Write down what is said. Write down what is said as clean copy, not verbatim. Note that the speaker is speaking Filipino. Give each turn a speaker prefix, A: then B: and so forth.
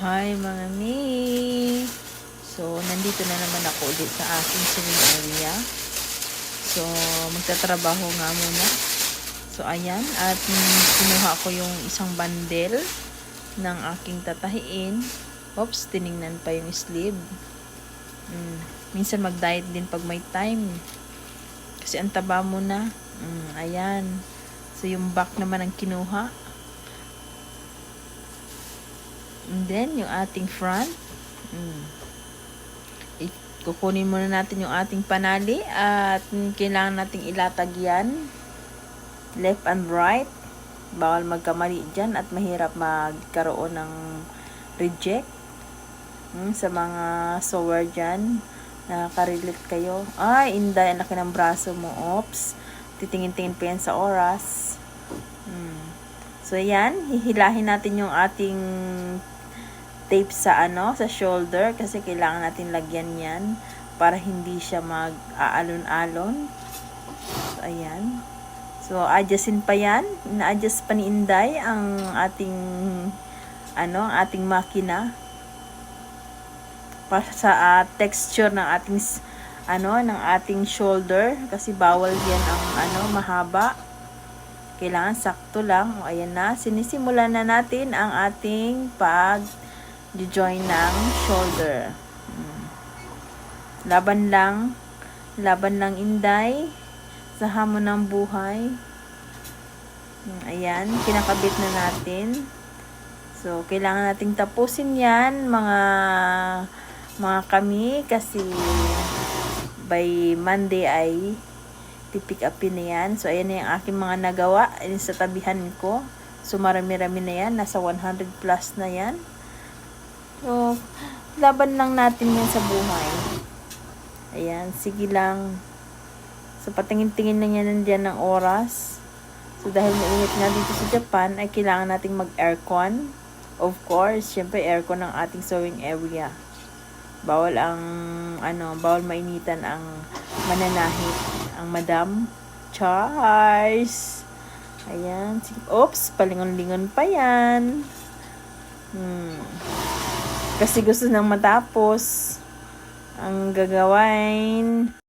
A: Hi mga mi! So, nandito na naman ako ulit sa aking swimming area. So, magtatrabaho nga muna. So, ayan. At kinuha ko yung isang bundle ng aking tatahiin. Oops, tiningnan pa yung sleeve. Minsan mag-diet din pag may time. Kasi ang taba mo na. Ayan. So, yung back naman ang kinuha. And then, yung ating front. Kukunin muna natin yung ating panali. At kailangan nating ilatag yan. Left and right. Bawal magkamali dyan. At mahirap magkaroon ng reject. Sa mga sewer dyan. Nakaka-relate kayo. Ay, Inday, ang laki ng braso mo. Oops. Titingin-tingin pa yan sa oras. So, yan. Hihilahin natin yung ating tape sa sa shoulder kasi kailangan natin lagyan yan para hindi siya mag-aalon-alon. So, ayan. So, adjustin pa yan. Na-adjust pa ni Inday ang ating ating makina para sa texture ng ating ng ating shoulder kasi bawal yan ang mahaba. Kailangan sakto lang. O, ayan na. Sinisimulan na natin ang ating join ng shoulder. Laban lang Inday sa hamon ng buhay. Ayan, kinakabit na natin. So, kailangan nating tapusin yan mga kami kasi by Monday ay pipick upin na yan. So, ayan na yung aking mga nagawa sa tabihan ko. So, marami-rami na yan. Nasa 100 plus na yan. So, laban lang natin yan sa buhay. Ayan, sige lang. So, patingin-tingin na yan nandiyan ng oras. So, dahil mainit nga dito sa Japan, ay kailangan nating mag-aircon. Of course, syempre aircon ng ating sewing area. Bawal bawal mainitan ang mananahit, ang Madam Charles. Ayan. Oops, palingon-lingon pa yan. Kasi gusto nang matapos ang gagawin.